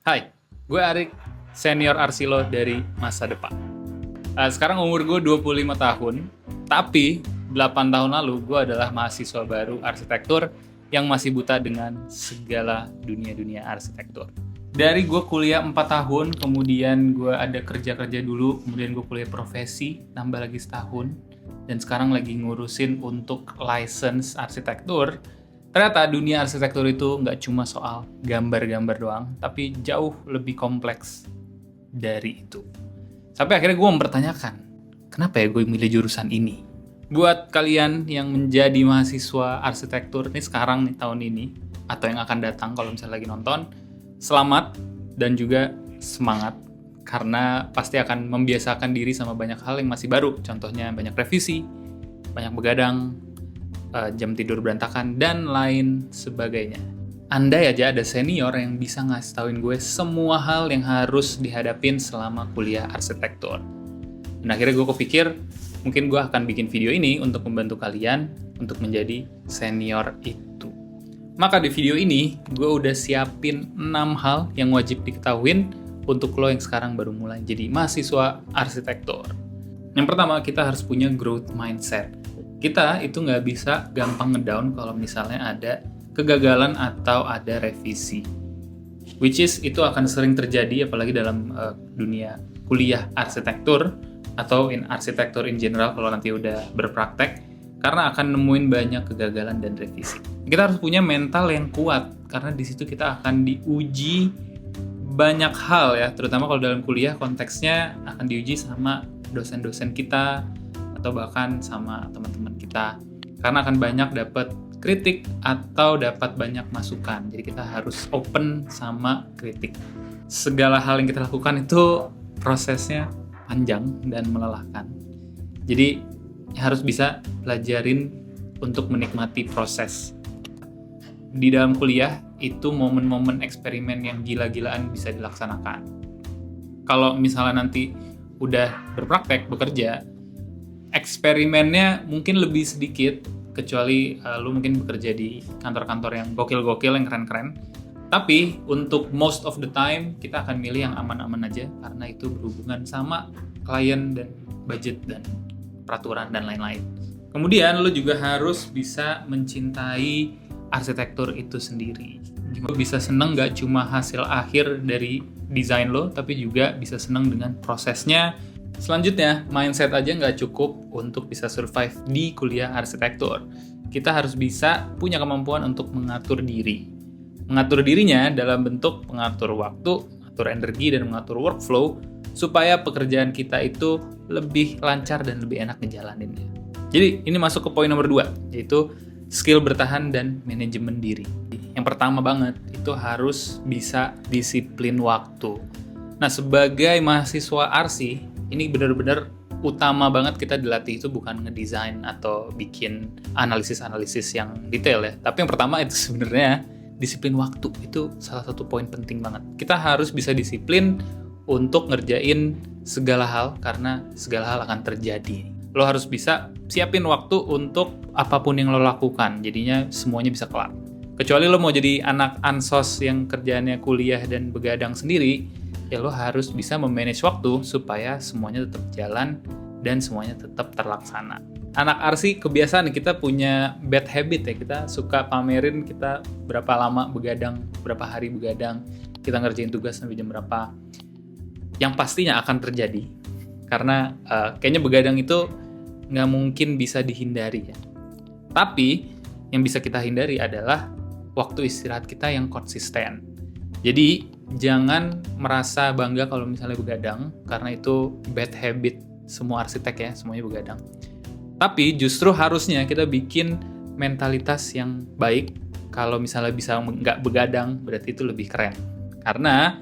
Hai, gue Arik, senior Arsilo dari masa depan. Sekarang umur gue 25 tahun, tapi 8 tahun lalu gue adalah mahasiswa baru arsitektur yang masih buta dengan segala dunia-dunia arsitektur. Dari gue kuliah 4 tahun, kemudian gue ada kerja-kerja dulu, kemudian gue kuliah profesi, tambah lagi setahun, dan sekarang lagi ngurusin untuk license arsitektur. Ternyata dunia arsitektur itu nggak cuma soal gambar-gambar doang, tapi jauh lebih kompleks dari itu. Sampai akhirnya gue mempertanyakan, kenapa ya gue milih jurusan ini? Buat kalian yang menjadi mahasiswa arsitektur nih sekarang nih tahun ini, atau yang akan datang kalau misalnya lagi nonton, selamat dan juga semangat. Karena pasti akan membiasakan diri sama banyak hal yang masih baru. Contohnya banyak revisi, banyak begadang, jam tidur berantakan, dan lain sebagainya. Andai aja ada senior yang bisa ngasih tauin gue semua hal yang harus dihadapin selama kuliah arsitektur. Dan akhirnya gue kepikir, mungkin gue akan bikin video ini untuk membantu kalian untuk menjadi senior itu. Maka di video ini, gue udah siapin 6 hal yang wajib diketahuin untuk lo yang sekarang baru mulai jadi mahasiswa arsitektur. Yang pertama, kita harus punya growth mindset. Kita itu nggak bisa gampang ngedown kalau misalnya ada kegagalan atau ada revisi. Which is, itu akan sering terjadi apalagi dalam dunia kuliah arsitektur atau arsitektur in general kalau nanti udah berpraktek, karena akan nemuin banyak kegagalan dan revisi. Kita harus punya mental yang kuat, karena di situ kita akan diuji banyak hal ya, terutama kalau dalam kuliah konteksnya akan diuji sama dosen-dosen kita, atau bahkan sama teman-teman kita, karena akan banyak dapat kritik atau dapat banyak masukan. Jadi kita harus open sama kritik. Segala hal yang kita lakukan itu prosesnya panjang dan melelahkan. Jadi harus bisa pelajarin untuk menikmati proses. Di dalam kuliah itu momen-momen eksperimen yang gila-gilaan bisa dilaksanakan. Kalau misalnya nanti udah berpraktek, bekerja, eksperimennya mungkin lebih sedikit, kecuali lu mungkin bekerja di kantor-kantor yang gokil-gokil, yang keren-keren. Tapi untuk most of the time, kita akan milih yang aman-aman aja, karena itu berhubungan sama klien dan budget dan peraturan dan lain-lain. Kemudian lu juga harus bisa mencintai arsitektur itu sendiri. Lu bisa seneng gak cuma hasil akhir dari desain lo, tapi juga bisa seneng dengan prosesnya. Selanjutnya, mindset aja nggak cukup untuk bisa survive di kuliah arsitektur. Kita harus bisa punya kemampuan untuk mengatur diri. Mengatur dirinya dalam bentuk mengatur waktu, mengatur energi, dan mengatur workflow, supaya pekerjaan kita itu lebih lancar dan lebih enak ngejalaninnya. Jadi, ini masuk ke poin nomor 2, yaitu skill bertahan dan manajemen diri. Yang pertama banget, itu harus bisa disiplin waktu. Nah, sebagai mahasiswa arsi, ini benar-benar utama banget kita dilatih itu bukan ngedesain atau bikin analisis-analisis yang detail ya. Tapi yang pertama itu sebenarnya disiplin waktu. Itu salah satu poin penting banget. Kita harus bisa disiplin untuk ngerjain segala hal, karena segala hal akan terjadi. Lo harus bisa siapin waktu untuk apapun yang lo lakukan. Jadinya semuanya bisa kelar. Kecuali lo mau jadi anak ansos yang kerjaannya kuliah dan begadang sendiri, ya lo harus bisa memanage waktu supaya semuanya tetap jalan dan semuanya tetap terlaksana. Anak arsi kebiasaan kita punya bad habit ya, kita suka pamerin kita berapa lama begadang, berapa hari begadang, kita ngerjain tugas sampai jam berapa. Yang pastinya akan terjadi, karena kayaknya begadang itu nggak mungkin bisa dihindari ya. Tapi yang bisa kita hindari adalah waktu istirahat kita yang konsisten. Jadi jangan merasa bangga kalau misalnya begadang, karena itu bad habit semua arsitek ya, semuanya begadang. Tapi justru harusnya kita bikin mentalitas yang baik. Kalau misalnya bisa nggak begadang, berarti itu lebih keren. Karena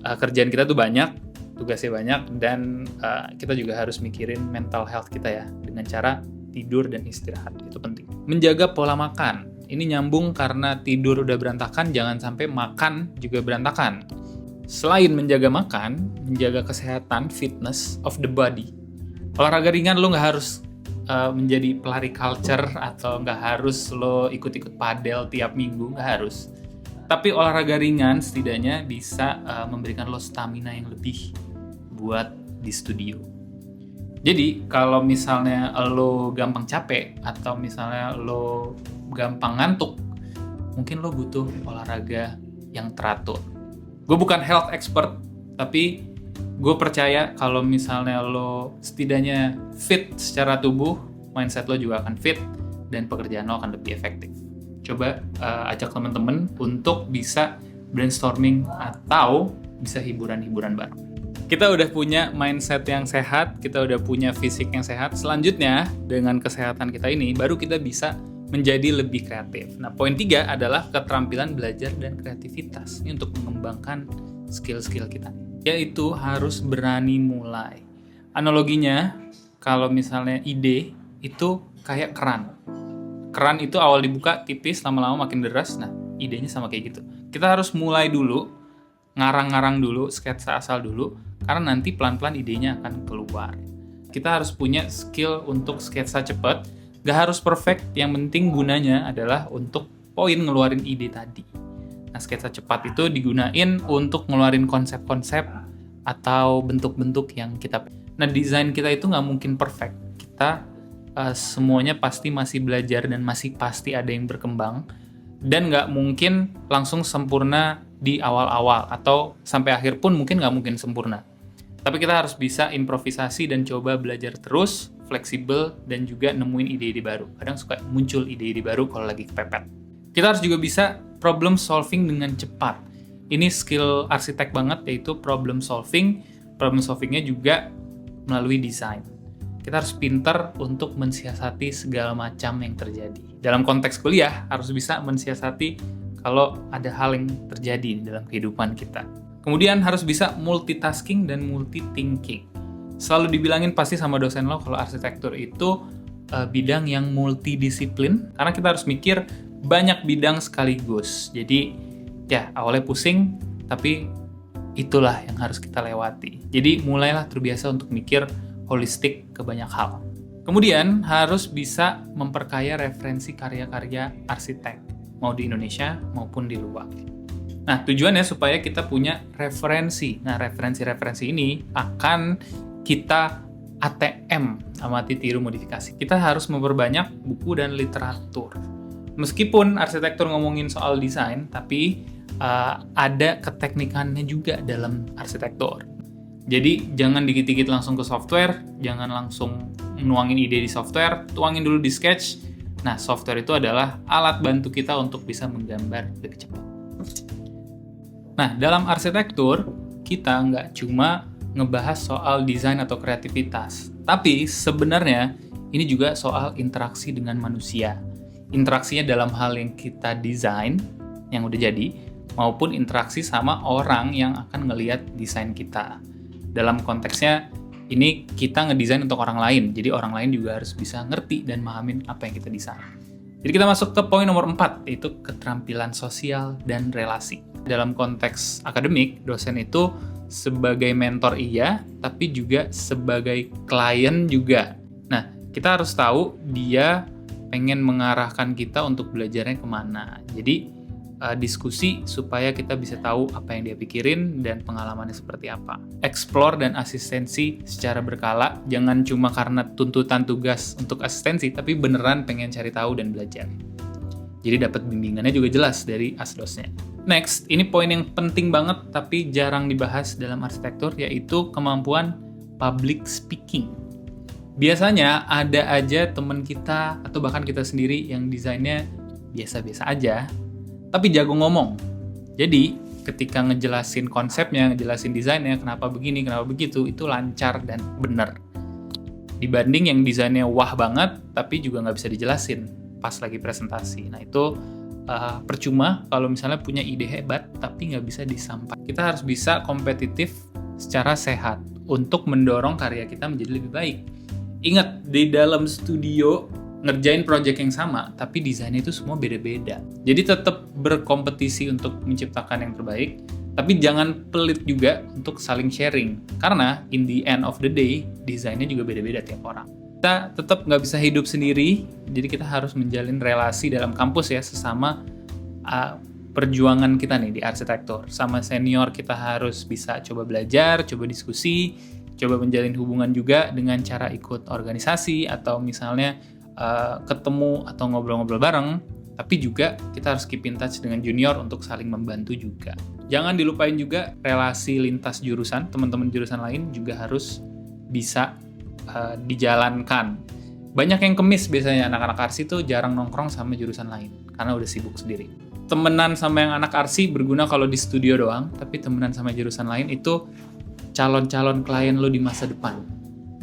kerjaan kita tuh banyak, tugasnya banyak, dan kita juga harus mikirin mental health kita ya, dengan cara tidur dan istirahat, itu penting. Menjaga pola makan. Ini nyambung karena tidur udah berantakan, jangan sampai makan juga berantakan. Selain menjaga makan, menjaga kesehatan, fitness of the body. Olahraga ringan lo nggak harus menjadi pelari culture, atau nggak harus lo ikut-ikut padel tiap minggu, nggak harus. Tapi olahraga ringan setidaknya bisa memberikan lo stamina yang lebih buat di studio. Jadi kalau misalnya lo gampang capek atau misalnya lo gampang ngantuk, mungkin lo butuh olahraga yang teratur. Gue bukan health expert, tapi gue percaya kalau misalnya lo setidaknya fit secara tubuh, mindset lo juga akan fit dan pekerjaan lo akan lebih efektif. Coba ajak teman-teman untuk bisa brainstorming atau bisa hiburan-hiburan bareng. Kita udah punya mindset yang sehat, kita udah punya fisik yang sehat. Selanjutnya, dengan kesehatan kita ini, baru kita bisa menjadi lebih kreatif. Nah, poin 3 adalah keterampilan belajar dan kreativitas. Ini untuk mengembangkan skill-skill kita. Yaitu harus berani mulai. Analoginya, kalau misalnya ide itu kayak keran. Keran itu awal dibuka tipis, lama-lama makin deras. Nah, idenya sama kayak gitu. Kita harus mulai dulu, ngarang-ngarang dulu, sketsa asal dulu, karena nanti pelan-pelan idenya akan keluar. Kita harus punya skill untuk sketsa cepat. Gak harus perfect, yang penting gunanya adalah untuk poin ngeluarin ide tadi. Nah, sketsa cepat itu digunain untuk ngeluarin konsep-konsep atau bentuk-bentuk yang kita... Nah, desain kita itu nggak mungkin perfect. Kita semuanya pasti masih belajar dan masih pasti ada yang berkembang. Dan nggak mungkin langsung sempurna di awal-awal atau sampai akhir pun mungkin nggak mungkin sempurna. Tapi kita harus bisa improvisasi dan coba belajar terus, fleksibel, dan juga nemuin ide-ide baru. Kadang suka muncul ide-ide baru kalau lagi kepepet. Kita harus juga bisa problem solving dengan cepat. Ini skill arsitek banget, yaitu problem solving. Problem solvingnya juga melalui desain. Kita harus pintar untuk mensiasati segala macam yang terjadi. Dalam konteks kuliah, harus bisa mensiasati kalau ada hal yang terjadi dalam kehidupan kita. Kemudian harus bisa multitasking dan multi-thinking. Selalu dibilangin pasti sama dosen lo kalau arsitektur itu bidang yang multidisiplin, karena kita harus mikir banyak bidang sekaligus. Jadi ya awalnya pusing, tapi itulah yang harus kita lewati. Jadi mulailah terbiasa untuk mikir holistik ke banyak hal. Kemudian harus bisa memperkaya referensi karya-karya arsitek, mau di Indonesia maupun di luar. Nah, tujuannya supaya kita punya referensi. Nah, referensi-referensi ini akan kita ATM, amati tiru modifikasi. Kita harus memperbanyak buku dan literatur. Meskipun arsitektur ngomongin soal desain, tapi ada keteknikannya juga dalam arsitektur. Jadi jangan dikit-dikit langsung ke software, jangan langsung nuangin ide di software, tuangin dulu di sketch. Nah, software itu adalah alat bantu kita untuk bisa menggambar lebih cepat. Nah, dalam arsitektur, kita nggak cuma ngebahas soal desain atau kreativitas, tapi sebenarnya ini juga soal interaksi dengan manusia. Interaksinya dalam hal yang kita desain, yang udah jadi, maupun interaksi sama orang yang akan ngelihat desain kita. Dalam konteksnya, ini kita ngedesain untuk orang lain, jadi orang lain juga harus bisa ngerti dan mahamin apa yang kita desain. Jadi kita masuk ke poin nomor 4, yaitu keterampilan sosial dan relasi. Dalam konteks akademik, dosen itu sebagai mentor iya, tapi juga sebagai klien juga. Nah, kita harus tahu dia pengen mengarahkan kita untuk belajarnya kemana. Jadi, diskusi supaya kita bisa tahu apa yang dia pikirin dan pengalamannya seperti apa. Explore dan asistensi secara berkala, jangan cuma karena tuntutan tugas untuk asistensi, tapi beneran pengen cari tahu dan belajar. Jadi dapat bimbingannya juga jelas dari asdosnya. Next, ini poin yang penting banget tapi jarang dibahas dalam arsitektur, yaitu kemampuan public speaking. Biasanya ada aja teman kita atau bahkan kita sendiri yang desainnya biasa-biasa aja, tapi jago ngomong. Jadi, ketika ngejelasin konsepnya, ngejelasin desainnya, kenapa begini, kenapa begitu, itu lancar dan benar. Dibanding yang desainnya wah banget, tapi juga nggak bisa dijelasin pas lagi presentasi. Nah, itu percuma kalau misalnya punya ide hebat, tapi nggak bisa disampaikan. Kita harus bisa kompetitif secara sehat untuk mendorong karya kita menjadi lebih baik. Ingat, di dalam studio, ngerjain project yang sama, tapi desainnya itu semua beda-beda. Jadi tetap berkompetisi untuk menciptakan yang terbaik, tapi jangan pelit juga untuk saling sharing. Karena in the end of the day, desainnya juga beda-beda tiap orang. Kita tetap nggak bisa hidup sendiri, jadi kita harus menjalin relasi dalam kampus ya, sesama perjuangan kita nih di arsitektur. Sama senior kita harus bisa coba belajar, coba diskusi, coba menjalin hubungan juga dengan cara ikut organisasi atau misalnya ketemu atau ngobrol-ngobrol bareng. Tapi juga kita harus keep in touch dengan junior untuk saling membantu juga. Jangan dilupain juga relasi lintas jurusan, teman-teman jurusan lain juga harus bisa dijalankan. Banyak yang kemis biasanya anak-anak arsi tuh jarang nongkrong sama jurusan lain karena udah sibuk sendiri. Temenan sama yang anak arsi berguna kalau di studio doang, tapi temenan sama jurusan lain itu calon-calon klien lo di masa depan.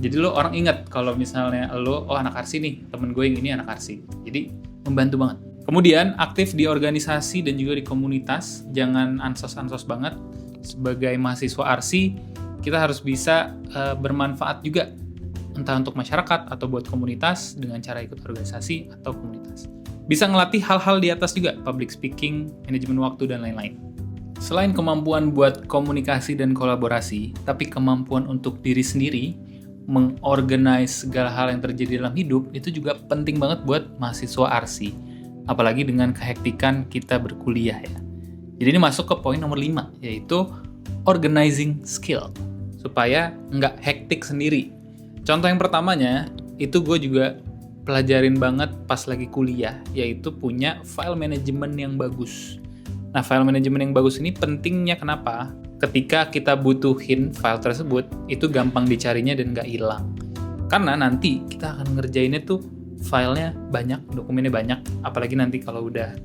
Jadi lo orang ingat kalau misalnya lo, oh anak arsi nih, temen gue yang ini anak arsi. Jadi membantu banget. Kemudian aktif di organisasi dan juga di komunitas, jangan ansos-ansos banget. Sebagai mahasiswa arsi, kita harus bisa bermanfaat juga, entah untuk masyarakat atau buat komunitas dengan cara ikut organisasi atau komunitas. Bisa ngelatih hal-hal di atas juga, public speaking, manajemen waktu, dan lain-lain. Selain kemampuan buat komunikasi dan kolaborasi, tapi kemampuan untuk diri sendiri, mengorganize segala hal yang terjadi dalam hidup, itu juga penting banget buat mahasiswa arsi. Apalagi dengan kehektikan kita berkuliah ya. Jadi ini masuk ke poin nomor 5, yaitu organizing skill. Supaya nggak hektik sendiri. Contoh yang pertamanya, itu gue juga pelajarin banget pas lagi kuliah, yaitu punya file management yang bagus. Nah, file management yang bagus ini pentingnya kenapa? Ketika kita butuhin file tersebut, itu gampang dicarinya dan nggak hilang. Karena nanti kita akan ngerjainnya tuh filenya banyak, dokumennya banyak, apalagi nanti kalau udah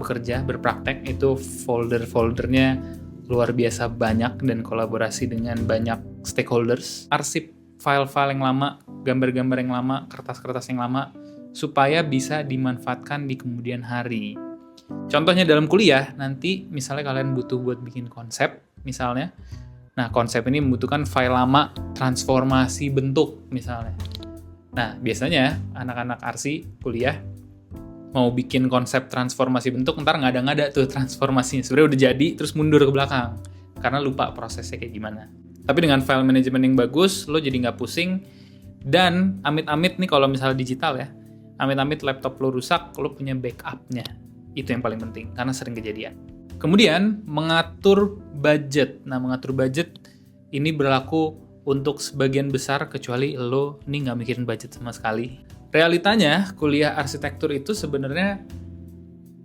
bekerja, berpraktek, itu folder-foldernya luar biasa banyak dan kolaborasi dengan banyak stakeholders. Arsip file-file yang lama, gambar-gambar yang lama, kertas-kertas yang lama, supaya bisa dimanfaatkan di kemudian hari. Contohnya dalam kuliah, nanti misalnya kalian butuh buat bikin konsep, misalnya. Nah, konsep ini membutuhkan file lama, transformasi bentuk, misalnya. Nah, biasanya anak-anak arsi kuliah mau bikin konsep transformasi bentuk, ntar ngada-ngada tuh transformasinya. Sebenarnya udah jadi, terus mundur ke belakang. Karena lupa prosesnya kayak gimana. Tapi dengan file management yang bagus, lo jadi nggak pusing. Dan amit-amit nih kalau misalnya digital ya, amit-amit laptop lo rusak, lo punya backup-nya. Itu yang paling penting, karena sering kejadian. Kemudian, mengatur budget. Nah, mengatur budget ini berlaku untuk sebagian besar, kecuali lo nih nggak mikirin budget sama sekali. Realitanya, kuliah arsitektur itu sebenarnya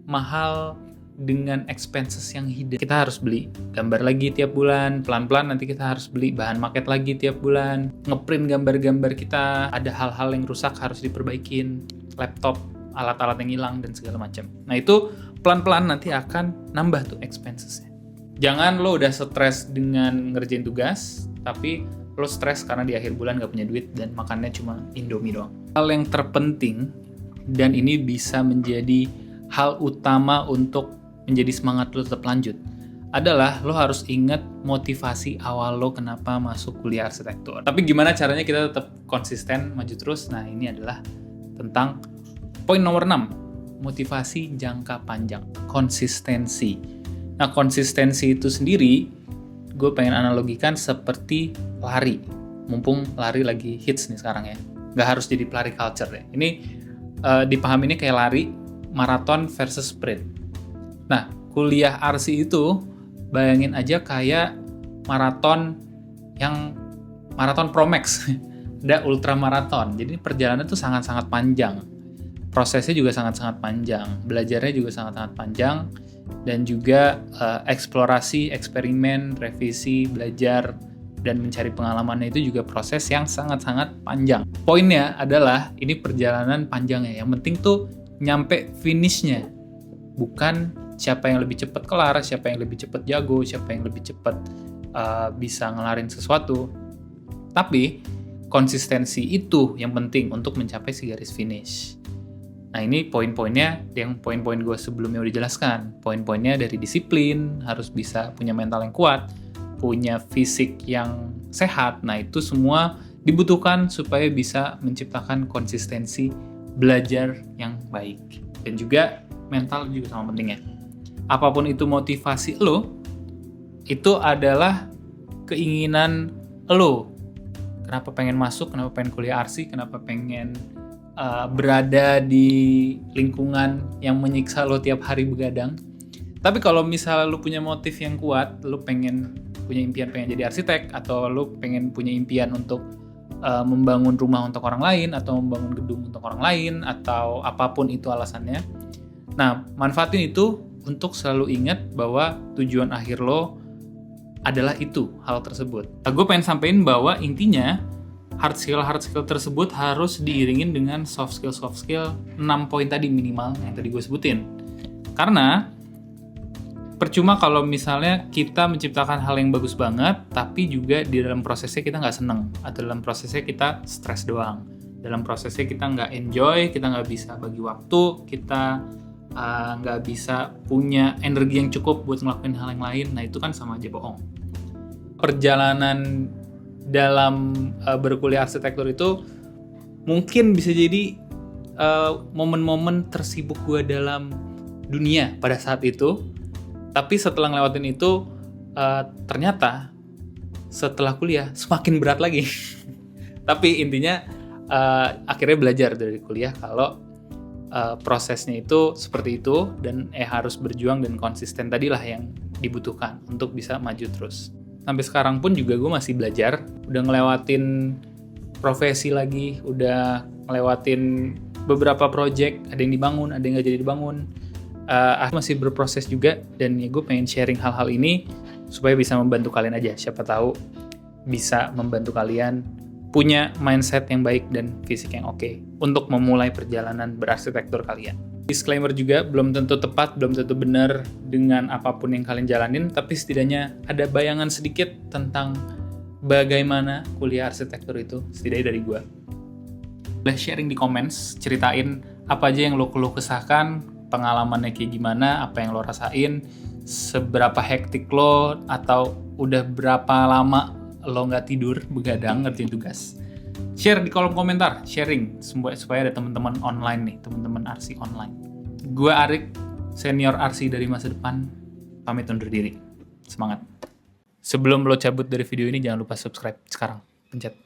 mahal dengan expenses yang hidden. Kita harus beli gambar lagi tiap bulan, pelan-pelan nanti kita harus beli bahan maket lagi tiap bulan, ngeprint gambar-gambar kita, ada hal-hal yang rusak harus diperbaikin, laptop, alat-alat yang hilang, dan segala macam. Nah itu pelan-pelan nanti akan nambah tuh expensesnya. Jangan lo udah stres dengan ngerjain tugas, tapi lo stres karena di akhir bulan gak punya duit dan makannya cuma Indomie doang. Hal yang terpenting, dan ini bisa menjadi hal utama untuk menjadi semangat lo tetap lanjut, adalah lo harus ingat motivasi awal lo kenapa masuk kuliah arsitektur. Tapi gimana caranya kita tetap konsisten, maju terus? Nah ini adalah tentang poin nomor 6, motivasi jangka panjang, konsistensi. Nah konsistensi itu sendiri, gue pengen analogikan seperti lari. Mumpung lari lagi hits nih sekarang ya. Nggak harus jadi pelari culture ya. Ini dipahaminnya kayak lari, maraton versus sprint. Nah, kuliah arsi itu bayangin aja kayak maraton yang maraton Promax. Ada ultramaraton. Jadi perjalanan tuh sangat-sangat panjang. Prosesnya juga sangat-sangat panjang. Belajarnya juga sangat-sangat panjang. Dan juga eksplorasi, eksperimen, revisi, belajar, dan mencari pengalamannya itu juga proses yang sangat-sangat panjang. Poinnya adalah ini perjalanan panjangnya. Yang penting tuh nyampe finishnya. Bukan siapa yang lebih cepat kelar, siapa yang lebih cepat jago, siapa yang lebih cepat bisa ngelarin sesuatu. Tapi konsistensi itu yang penting untuk mencapai si garis finish. Nah ini poin-poinnya yang poin-poin gue sebelumnya udah jelaskan. Poin-poinnya dari disiplin, harus bisa punya mental yang kuat, punya fisik yang sehat. Nah itu semua dibutuhkan supaya bisa menciptakan konsistensi belajar yang baik. Dan juga mental juga sama pentingnya. Apapun itu motivasi lo, itu adalah keinginan lo. Kenapa pengen masuk, kenapa pengen kuliah arsi, kenapa pengen berada di lingkungan yang menyiksa lo tiap hari begadang. Tapi kalau misalnya lu punya motif yang kuat, lu pengen punya impian pengen jadi arsitek, atau lu pengen punya impian untuk membangun rumah untuk orang lain, atau membangun gedung untuk orang lain, atau apapun itu alasannya. Nah, manfaatin itu untuk selalu ingat bahwa tujuan akhir lo adalah itu, hal tersebut. Nah, gue pengen sampein bahwa intinya hard skill tersebut harus diiringin dengan soft skill 6 poin tadi minimal yang tadi gue sebutin. Karena percuma kalau misalnya kita menciptakan hal yang bagus banget, tapi juga di dalam prosesnya kita nggak seneng, atau dalam prosesnya kita stres doang. Dalam prosesnya kita nggak enjoy, kita nggak bisa bagi waktu, kita nggak bisa punya energi yang cukup buat ngelakuin hal yang lain. Nah itu kan sama aja bohong. Perjalanan dalam berkuliah arsitektur itu mungkin bisa jadi momen-momen tersibuk gue dalam dunia pada saat itu. Tapi setelah ngelewatin itu ternyata setelah kuliah semakin berat lagi. Tapi intinya akhirnya belajar dari kuliah kalau prosesnya itu seperti itu, dan harus berjuang dan konsisten tadilah yang dibutuhkan untuk bisa maju terus. Sampai sekarang pun juga gue masih belajar, udah ngelewatin profesi lagi, udah ngelewatin beberapa project, ada yang dibangun, ada yang gak jadi dibangun. Aku masih berproses juga, dan ya gue pengen sharing hal-hal ini supaya bisa membantu kalian aja. Siapa tahu bisa membantu kalian punya mindset yang baik dan fisik yang oke untuk memulai perjalanan berarsitektur kalian. Disclaimer juga, belum tentu tepat, belum tentu benar dengan apapun yang kalian jalanin, tapi setidaknya ada bayangan sedikit tentang bagaimana kuliah arsitektur itu, setidaknya dari gue. Boleh sharing di comments, ceritain apa aja yang lo keluh kesahkan, pengalamannya kayak gimana, apa yang lo rasain, seberapa hektik lo, atau udah berapa lama lo nggak tidur, begadang, ngerjain tugas. Share di kolom komentar, sharing, supaya ada teman-teman online nih, teman-teman Arsi online. Gue Arik, senior Arsi dari masa depan, pamit undur diri. Semangat. Sebelum lo cabut dari video ini, jangan lupa subscribe sekarang. Pencet.